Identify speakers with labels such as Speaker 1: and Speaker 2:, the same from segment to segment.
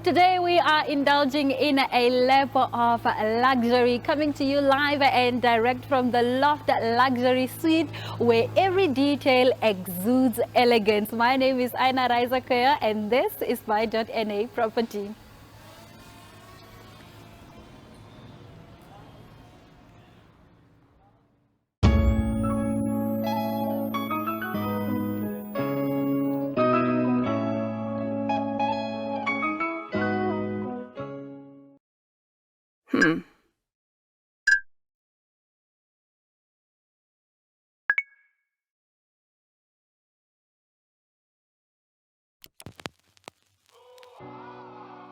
Speaker 1: Today we are indulging in a level of luxury, coming to you live and direct from the Lofts Luxury Suite, where every detail exudes elegance. My name is my.na, and this is my.na property.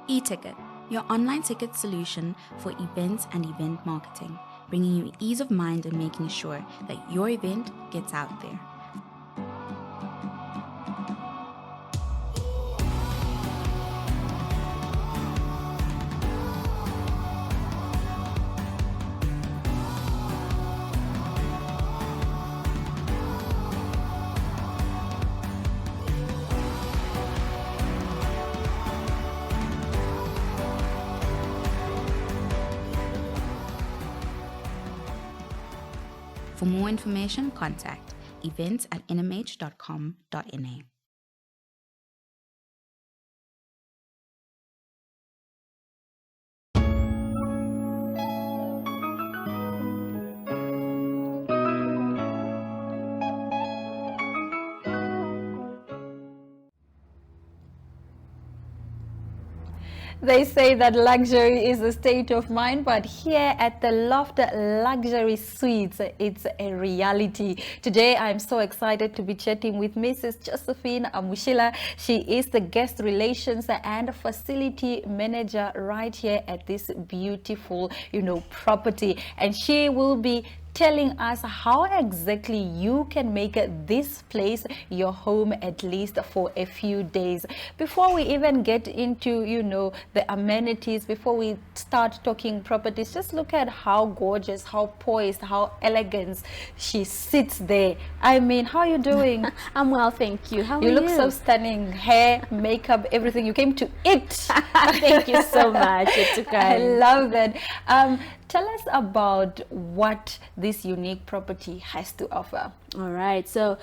Speaker 2: E-Ticket, your online ticket solution for events and event marketing, bringing you ease of mind and making sure that your event gets out there. For more information, contact events@nhcom.na.
Speaker 1: They say that luxury is a state of mind, but here at the Lofts Luxury Suites, it's a reality. Today, I'm so excited to be chatting with Mrs. Josephine Amushila. She is the guest relations and facility manager right here at this beautiful, property. And she will be telling us how exactly you can make this place your home, at least for a few days. Before we even get into the amenities, before we start talking properties, just look at how gorgeous, how poised, how elegant she sits there. I mean, how are you doing?
Speaker 3: I'm well, thank you. How are you?
Speaker 1: You look so stunning. Hair, makeup, everything. You came to it.
Speaker 3: Thank you so much. It's okay.
Speaker 1: I love that. Tell us about what this unique property has to offer.
Speaker 3: All right, so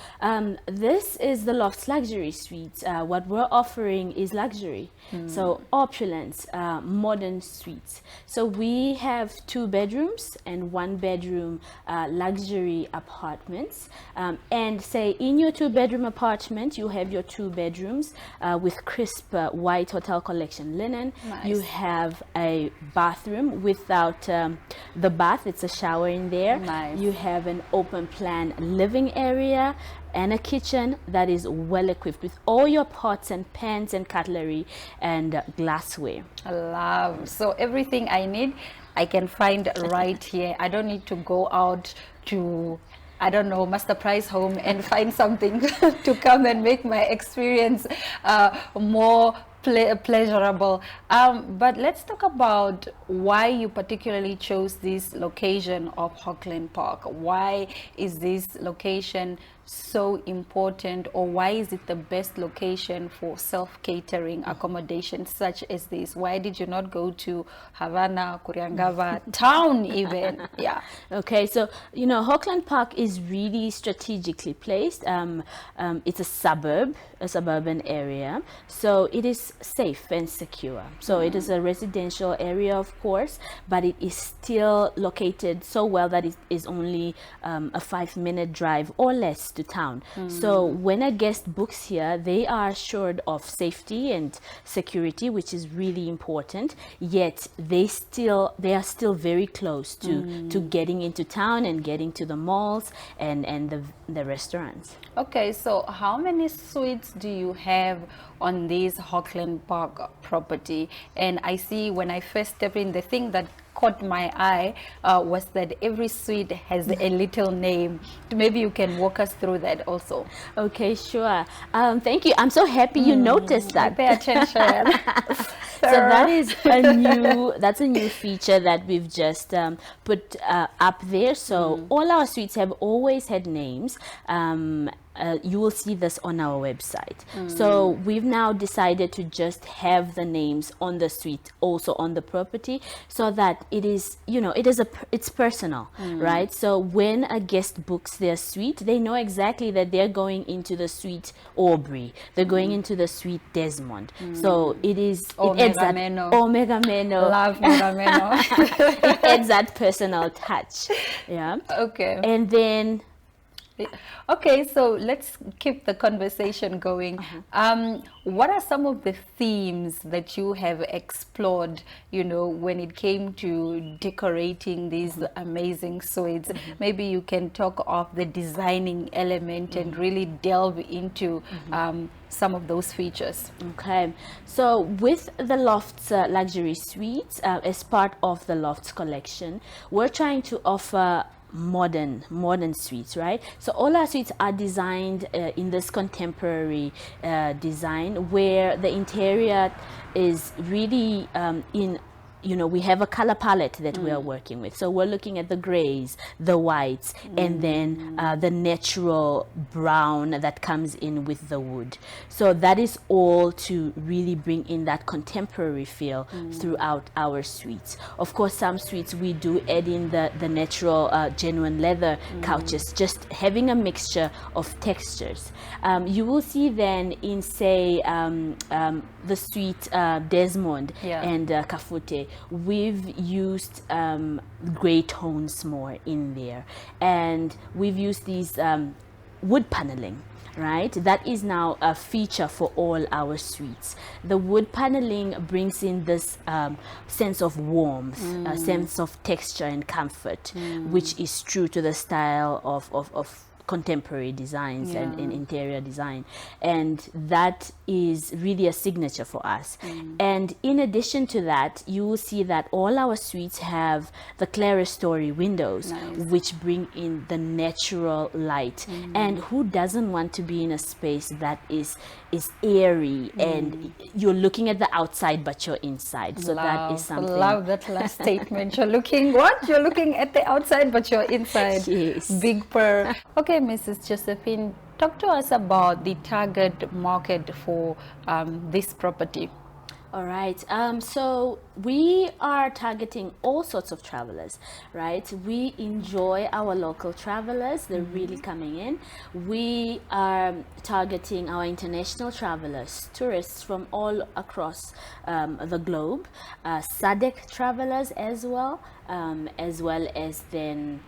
Speaker 3: this is the Lofts Luxury Suites. What we're offering is luxury, so opulence, modern suites. So we have 2 bedrooms and 1 bedroom luxury apartments. And say in your 2-bedroom apartment, you have your 2 bedrooms with crisp white hotel collection linen.
Speaker 1: Nice.
Speaker 3: You have a bathroom without the bath, it's a shower in there.
Speaker 1: Nice.
Speaker 3: You have an open plan living area and a kitchen that is well equipped with all your pots and pans and cutlery and glassware.
Speaker 1: I love. So everything I need, I can find right here. I don't need to go out to, I don't know, Master Price Home and find something to come and make my experience more pleasurable. But let's talk about why you particularly chose this location of Hockland Park. Why is this location so important, or why is it the best location for self-catering accommodation such as this? Why did you not go to Havana, Kuriangava town even? Yeah.
Speaker 3: Okay, so Hockland Park is really strategically placed. It's a suburban area, so it is safe and secure. So it is a residential area, of course, but it is still located so well that it is only a 5-minute drive or less to town. So when a guest books here, they are assured of safety and security, which is really important, yet they are still very close to getting into town and getting to the malls and the restaurants.
Speaker 1: Okay, so how many suites do you have on this Hockland Park property? And I see when I first stepped in, the thing that caught my eye was that every suite has a little name. Maybe you can walk us through that also.
Speaker 3: Okay, sure. Thank you. I'm so happy you noticed that.
Speaker 1: I pay attention.
Speaker 3: So that is that's a new feature that we've just put up there. So all our suites have always had names. You will see this on our website. So we've now decided to just have the names on the suite, also on the property, so that it is, it's personal, right? So when a guest books their suite, they know exactly that they're going into the suite Aubrey, they're going into the suite Desmond. So it adds that Omega Meno.
Speaker 1: Love Mega Meno.
Speaker 3: It adds that personal touch. Yeah.
Speaker 1: Okay.
Speaker 3: And then
Speaker 1: Okay, so let's keep the conversation going. What are some of the themes that you have explored, when it came to decorating these amazing suites? Maybe you can talk of the designing element and really delve into some of those features.
Speaker 3: Okay, so with the Lofts Luxury Suites, as part of the Lofts collection, we're trying to offer modern suites, right? So all our suites are designed in this contemporary design, where the interior is really we have a color palette that we are working with. So we're looking at the grays, the whites, and then the natural brown that comes in with the wood. So that is all to really bring in that contemporary feel throughout our suites. Of course, some suites we do add in the natural genuine leather couches, just having a mixture of textures. You will see then in, say, the suite Desmond and Kafute, we've used gray tones more in there, and we've used these wood paneling, right? That is now a feature for all our suites. The wood paneling brings in this sense of warmth, a sense of texture and comfort, which is true to the style of contemporary designs and in interior design, and that is really a signature for us. And in addition to that, you will see that all our suites have the clerestory windows, which bring in the natural light. And who doesn't want to be in a space that is airy and you're looking at the outside but you're inside? So that is something.
Speaker 1: Love that last statement. You're looking at the outside but you're inside.
Speaker 3: Yes.
Speaker 1: Big purr. Okay, Mrs. Josephine, talk to us about the target market for this property.
Speaker 3: All right, so we are targeting all sorts of travelers, right? We enjoy our local travelers, they're really coming in. We are targeting our international travelers, tourists from all across the globe, SADC travelers as well as then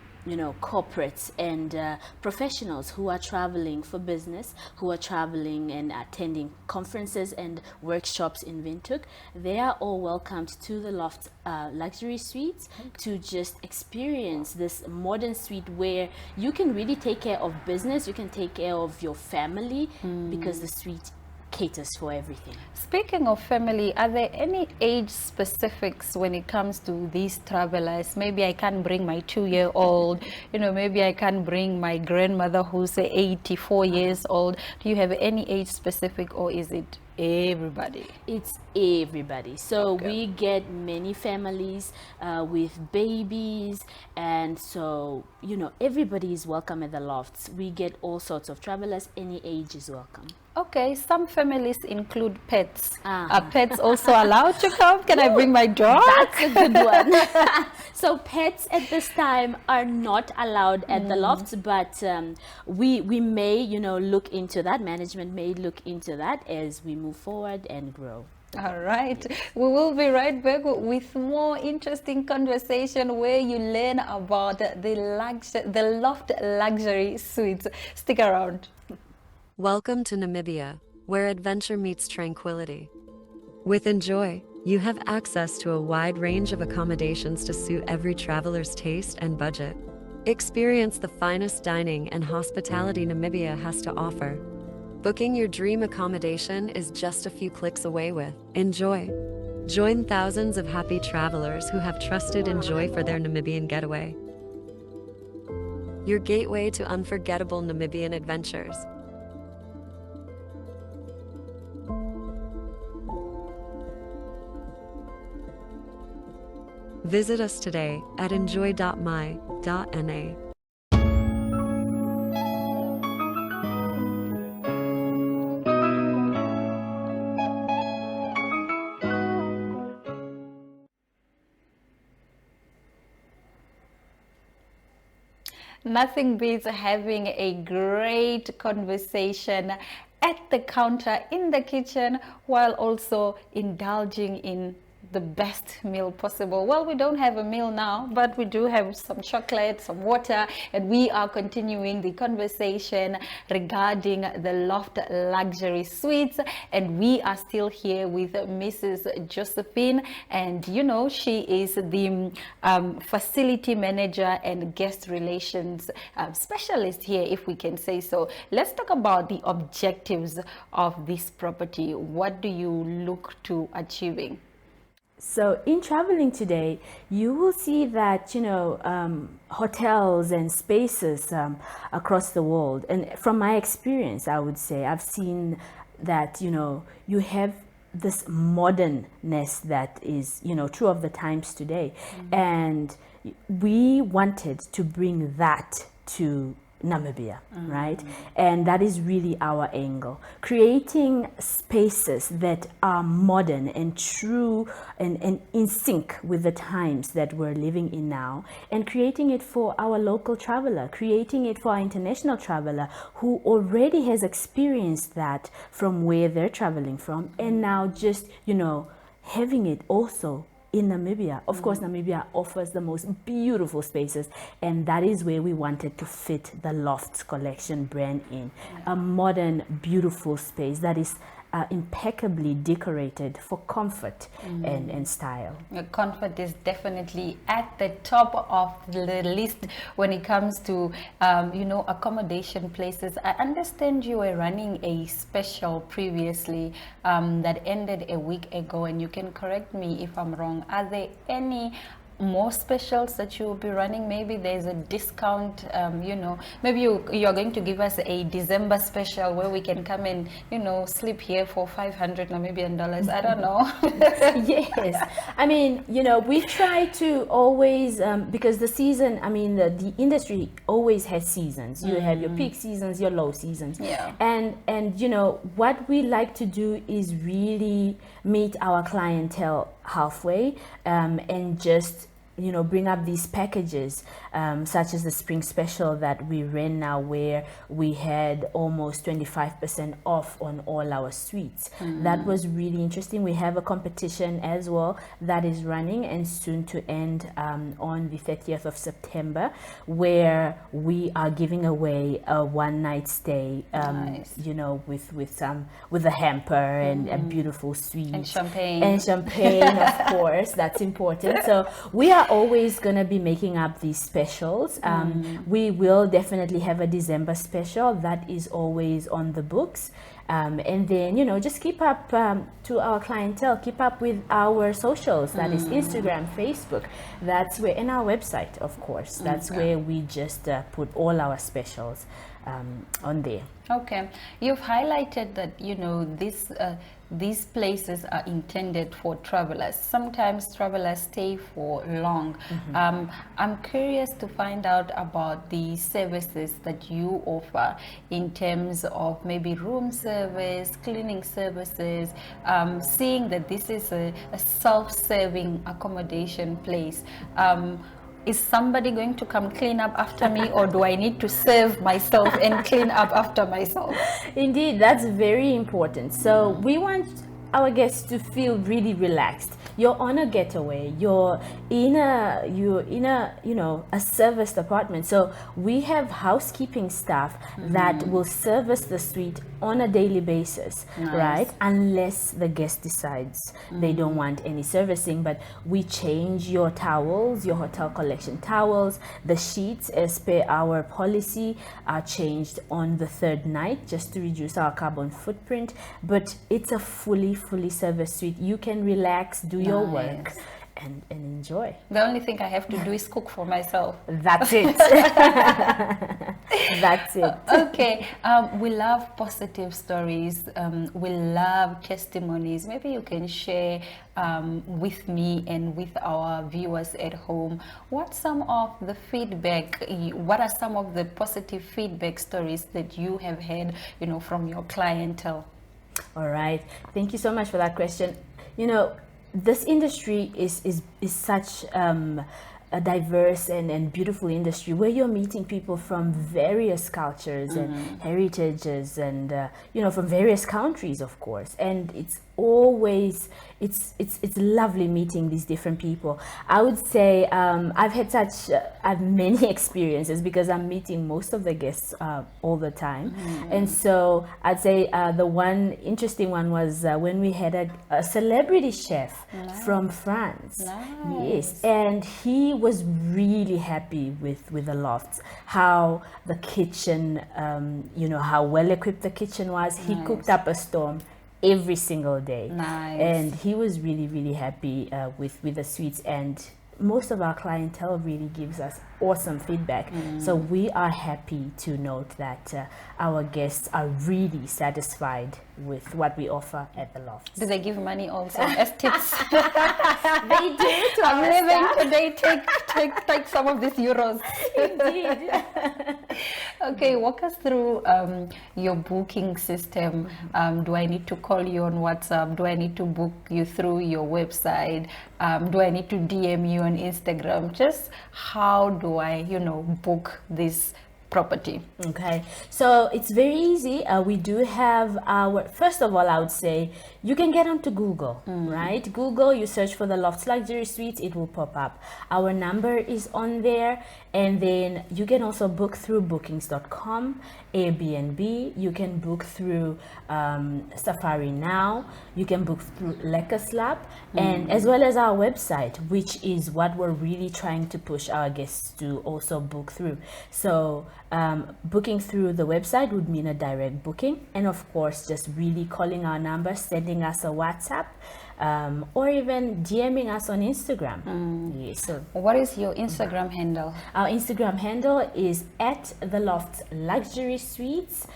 Speaker 3: corporates and professionals who are traveling for business, who are traveling and attending conferences and workshops in Windhoek. They are all welcomed to the Lofts Luxury Suites to just experience this modern suite where you can really take care of business, you can take care of your family, because the suite caters for everything.
Speaker 1: Speaking of family, are there any age specifics when it comes to these travelers? Maybe I can't bring my 2-year-old, maybe I can't bring my grandmother who's 84 years old. Do you have any age specific, or is it everybody?
Speaker 3: It's everybody. So we get many families with babies, and so everybody is welcome at the Lofts. We get all sorts of travelers, any age is welcome.
Speaker 1: Okay, some families include pets. Are pets also allowed to come? Can I bring my dog?
Speaker 3: That's a good one. So pets at this time are not allowed at the Lofts, but we may look into that. Management may look into that as we move forward and grow.
Speaker 1: All right, we will be right back with more interesting conversation where you learn about the Loft Luxury Suites. Stick around.
Speaker 4: Welcome to Namibia, where adventure meets tranquility. With Enjoy, you have access to a wide range of accommodations to suit every traveler's taste and budget. Experience the finest dining and hospitality Namibia has to offer. Booking your dream accommodation is just a few clicks away with Enjoy. Join thousands of happy travelers who have trusted Enjoy for their Namibian getaway. Your gateway to unforgettable Namibian adventures. Visit us today at enjoy.my.na.
Speaker 1: Nothing beats having a great conversation at the counter in the kitchen while also indulging in the best meal possible. Well, we don't have a meal now, but we do have some chocolate, some water, and we are continuing the conversation regarding the Loft Luxury Suites, and we are still here with Mrs. Josephine, and you know, she is the facility manager and guest relations specialist here, if we can say so. Let's talk about the objectives of this property. What do you look to achieving?
Speaker 3: So in traveling today, you will see that, you know, hotels and spaces across the world. And from my experience, I would say I've seen that, you know, you have this modernness that is, you know, true of the times today. And we wanted to bring that to Namibia, right? And that is really our angle. Creating spaces that are modern and true and in sync with the times that we're living in now, and creating it for our local traveler, creating it for our international traveler who already has experienced that from where they're traveling from, and now just, you know, having it also in Namibia. Of course, Namibia offers the most beautiful spaces, and that is where we wanted to fit the Lofts collection brand in. A modern, beautiful space that is impeccably decorated for comfort and style.
Speaker 1: Comfort is definitely at the top of the list when it comes to you know, accommodation places. I understand you were running a special previously that ended a week ago, and you can correct me if I'm wrong. Are there any more specials that you will be running? Maybe there's a discount, you know, maybe you're going to give us a December special where we can come and, you know, sleep here for 500 Namibian dollars. I don't know.
Speaker 3: Yes, I mean, you know, we try to always because the season, I mean, the industry always has seasons. You have your peak seasons, your low seasons.
Speaker 1: Yeah.
Speaker 3: And you know, what we like to do is really meet our clientele halfway, and just, you know, bring up these packages, such as the spring special that we ran now, where we had almost 25% off on all our suites. That was really interesting. We have a competition as well that is running and soon to end on the 30th of September, where we are giving away a one-night stay,
Speaker 1: Nice.
Speaker 3: you know, with a hamper and a beautiful suite
Speaker 1: And champagne.
Speaker 3: and champagne, of course. That's important. So we are always going to be making up these specials. We will definitely have a December special that is always on the books. And then, you know, just keep up to our clientele, keep up with our socials, that is Instagram, Facebook, that's where, and our website, of course, that's where we just put all our specials on there.
Speaker 1: Okay, you've highlighted that, you know, these places are intended for travelers. Sometimes travelers stay for long. I'm curious to find out about the services that you offer in terms of maybe room service, cleaning services, seeing that this is a self-serving accommodation place. Is somebody going to come clean up after me, or do I need to serve myself and clean up after myself?
Speaker 3: Indeed, that's very important. So we want our guests to feel really relaxed. You're on a getaway, you're in a you know, a serviced apartment. So we have housekeeping staff that will service the suite on a daily basis, right? Unless the guest decides they don't want any servicing. But we change your towels, your hotel collection towels. The sheets, as per our policy, are changed on the third night, just to reduce our carbon footprint. But it's a fully serviced suite. You can relax, do your work, and enjoy.
Speaker 1: The only thing I have to do is cook for myself.
Speaker 3: That's it. That's it.
Speaker 1: Okay, we love positive stories. We love testimonies. Maybe you can share with me and with our viewers at home what some of the feedback, what are some of the positive feedback stories that you have had, from your clientele?
Speaker 3: All right. Thank you so much for that question. This industry is such a diverse and beautiful industry where you're meeting people from various cultures and heritages and from various countries, of course. And it's always it's lovely meeting these different people. I would say I've had many experiences because I'm meeting most of the guests all the time. And so I'd say the one interesting one was when we had a celebrity chef from France. Yes, and he was really happy with the Lofts, how the kitchen, how well equipped the kitchen was. He cooked up a storm every single day.
Speaker 1: Nice.
Speaker 3: And he was really happy with the suites, and most of our clientele really gives us awesome feedback. So we are happy to note that our guests are really satisfied with what we offer at the Lofts.
Speaker 1: Do they give money also as tips?
Speaker 3: They do.
Speaker 1: I'm living today. Take some of these euros.
Speaker 3: Indeed.
Speaker 1: Okay, walk us through your booking system. Do I need to call you on WhatsApp? Do I need to book you through your website? Do I need to DM you on Instagram? Just how do I, book this property?
Speaker 3: Okay, so it's very easy. We do have first of all, I would say you can get onto Google, right? Google, you search for the Lofts Luxury Suites, it will pop up. Our number is on there, and then you can also book through bookings.com, Airbnb, you can book through Safari Now, you can book through Lekker and as well as our website, which is what we're really trying to push our guests to also book through. So booking through the website would mean a direct booking, and of course just really calling our number, sending us a WhatsApp, or even DMing us on Instagram. Yes, so
Speaker 1: What is your Instagram handle?
Speaker 3: our Instagram handle is at the Lofts Luxury Suites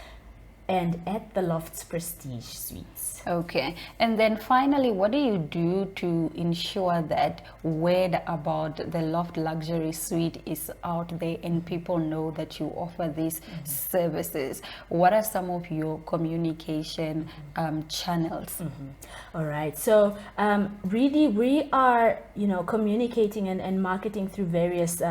Speaker 3: and at the Lofts Prestige Suites.
Speaker 1: Okay, and then finally, what do you do to ensure that word about the Loft Luxury Suite is out there and people know that you offer these services? What are some of your communication channels?
Speaker 3: All right, so really we are communicating and marketing through various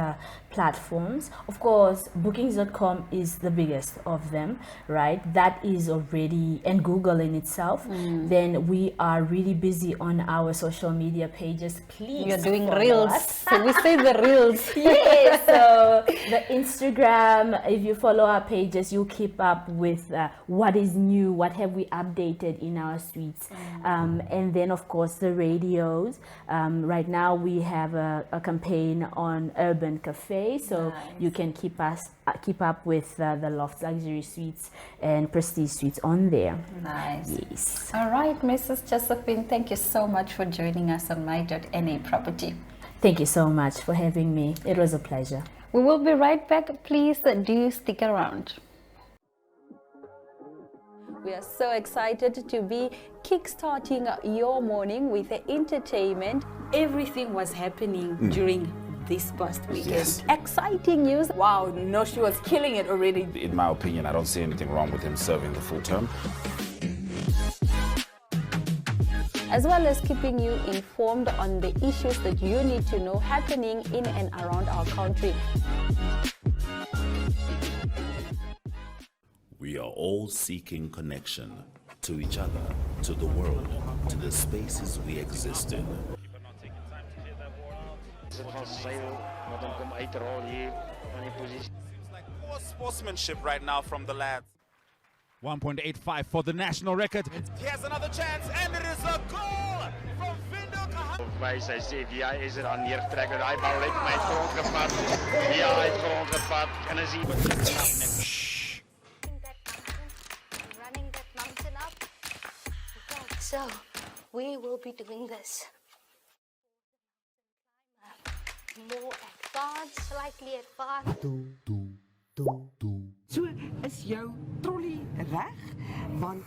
Speaker 3: platforms. Of course, bookings.com is the biggest of them, right? That is already, and Google in itself. Then we are really busy on our social media pages. Please,
Speaker 1: You're doing
Speaker 3: follow
Speaker 1: reels.
Speaker 3: us.
Speaker 1: So we say the reels.
Speaker 3: Yes, so the Instagram, if you follow our pages, you'll keep up with what is new, what have we updated in our suites. And then of course the radios. Right now we have a campaign on Urban Cafe, so you can keep up with the Lofts Luxury Suites and Prestige Suites on there.
Speaker 1: Nice.
Speaker 3: Yes.
Speaker 1: All right, Mrs. Josephine, thank you so much for joining us on my.na property.
Speaker 3: Thank you so much for having me. It was a pleasure.
Speaker 1: We will be right back. Please do stick around. We are so excited to be kickstarting your morning with entertainment. Everything was happening during this past weekend.
Speaker 5: Yes.
Speaker 1: Exciting news.
Speaker 6: Wow, no, she was killing it already.
Speaker 5: In my opinion, I don't see anything wrong with him serving the full term.
Speaker 1: As well as keeping you informed on the issues that you need to know happening in and around our country.
Speaker 7: We are all seeking connection to each other, to the world, to the spaces we exist in.
Speaker 5: Like poor sportsmanship right now from the lads.
Speaker 8: 1.85 for the national record.
Speaker 5: Here's another chance, and it is a goal from Vindo Kahan.
Speaker 9: Wij zijn CVI is er aan neertrekken. Hij bal lijkt mij grond gevat. Ja, hij is grond gevat. En dan zien we
Speaker 10: running that mountain up. Okay, so we will be doing this. More advanced, slightly advanced.
Speaker 11: is jou trolley reg? Want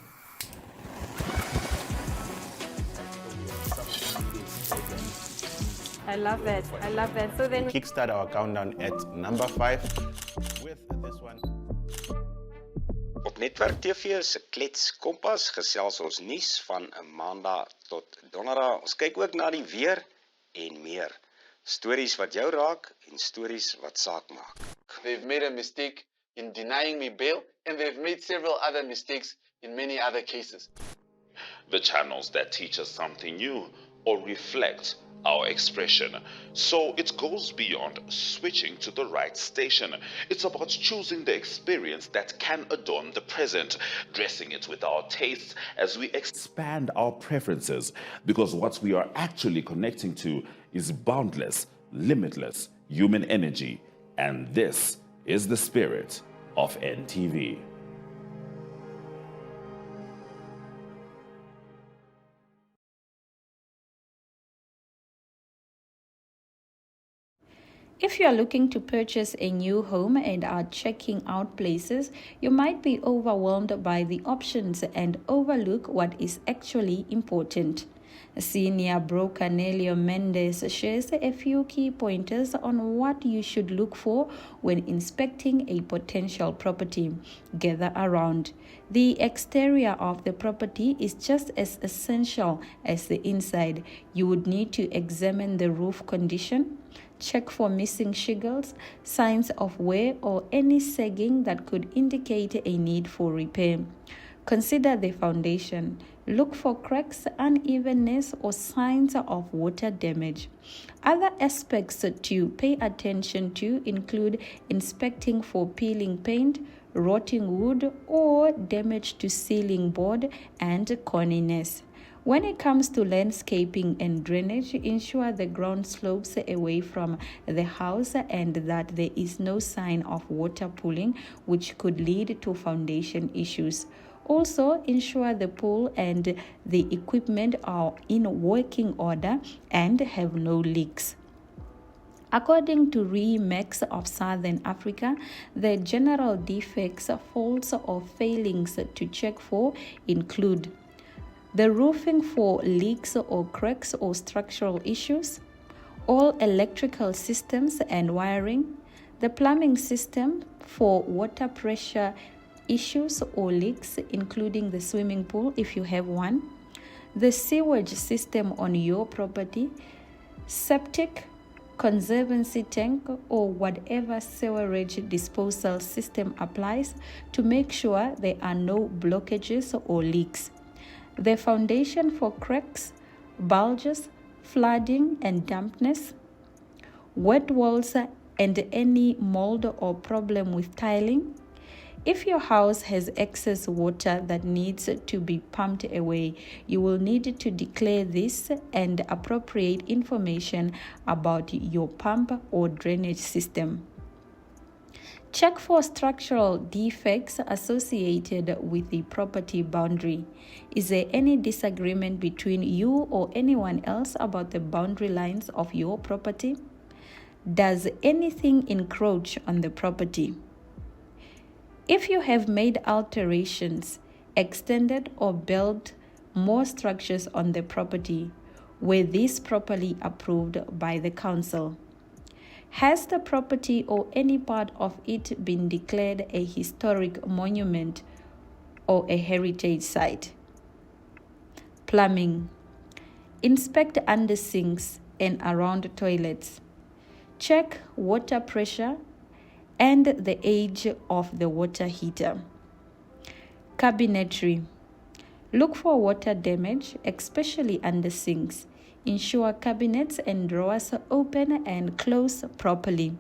Speaker 6: I love it. I love it. So then
Speaker 12: kickstart our countdown at number 5 with this one.
Speaker 9: Op Netwerk TV se Klets Kompas gesels ons nuus van 'n Maandag tot Donderdag. Ons kyk ook na die weer en meer. Stories wat jou raak en stories wat saak maak.
Speaker 13: They've made a mistake in denying me bail, and they've made several other mistakes in many other cases.
Speaker 7: The channels that teach us something new or reflect our expression. So it goes beyond switching to the right station. It's about choosing the experience that can adorn the present, dressing it with our tastes as we expand our preferences, because what we are actually connecting to is boundless, limitless human energy, and this is the spirit of NTV.
Speaker 1: If you are looking to purchase a new home and are checking out places, you might be overwhelmed by the options and overlook what is actually important. Senior broker Nelio Mendes shares a few key pointers on what you should look for when inspecting a potential property. Gather around. The exterior of the property is just as essential as the inside. You would need to examine the roof condition, check for missing shingles, signs of wear, or any sagging that could indicate a need for repair. Consider the foundation. Look for cracks, unevenness, or signs of water damage. Other aspects to pay attention to include inspecting for peeling paint, rotting wood, or damage to ceiling board and corniness. When it comes to landscaping and drainage, ensure the ground slopes away from the house and that there is no sign of water pooling, which could lead to foundation issues. Also, ensure the pool and the equipment are in working order and have no leaks. According to RE/MAX of Southern Africa, the general defects, faults, or failings to check for include the roofing for leaks or cracks or structural issues, all electrical systems and wiring, the plumbing system for water pressure issues or leaks, including the swimming pool if you have one, the sewage system on your property, septic, conservancy tank, or whatever sewerage disposal system applies to make sure there are no blockages or leaks. The foundation for cracks, bulges, flooding and dampness, wet walls and any mold or problem with tiling. If your house has excess water that needs to be pumped away, you will need to declare this and appropriate information about your pump or drainage system. Check for structural defects associated with the property boundary. Is there any disagreement between you or anyone else about the boundary lines of your property? Does anything encroach on the property? If you have made alterations, extended or built more structures on the property, were these properly approved by the council? Has the property or any part of it been declared a historic monument or a heritage site? Plumbing. Inspect under sinks and around toilets. Check water pressure and the age of the water heater. Cabinetry. Look for water damage, especially under sinks. Ensure cabinets and drawers open and close properly.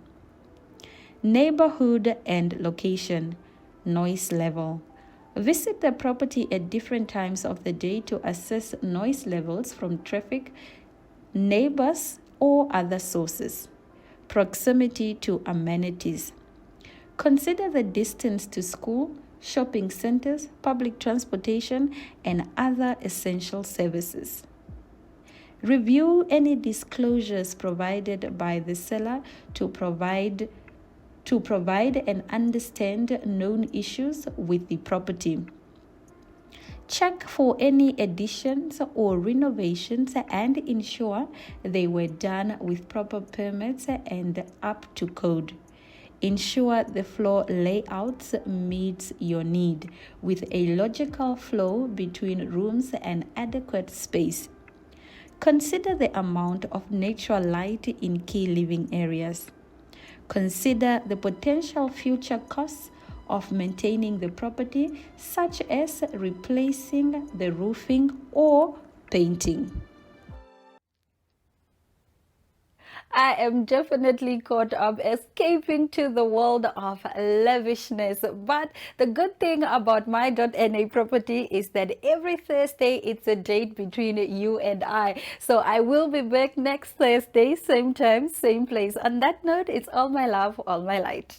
Speaker 1: Neighborhood and location. Noise level. Visit the property at different times of the day to assess noise levels from traffic, neighbors, or other sources. Proximity to amenities. Consider the distance to school, shopping centers, public transportation, and other essential services. Review any disclosures provided by the seller to provide to provide and understand known issues with the property. Check for any additions or renovations and ensure they were done with proper permits and up to code. Ensure the floor layouts meets your need with a logical flow between rooms and adequate space. Consider the amount of natural light in key living areas. Consider the potential future costs of maintaining the property, such as replacing the roofing or painting. I am definitely caught up escaping to the world of lavishness. But the good thing about my.na property is that every Thursday it's a date between you and I. So I will be back next Thursday, same time, same place. On that note, it's all my love, all my light.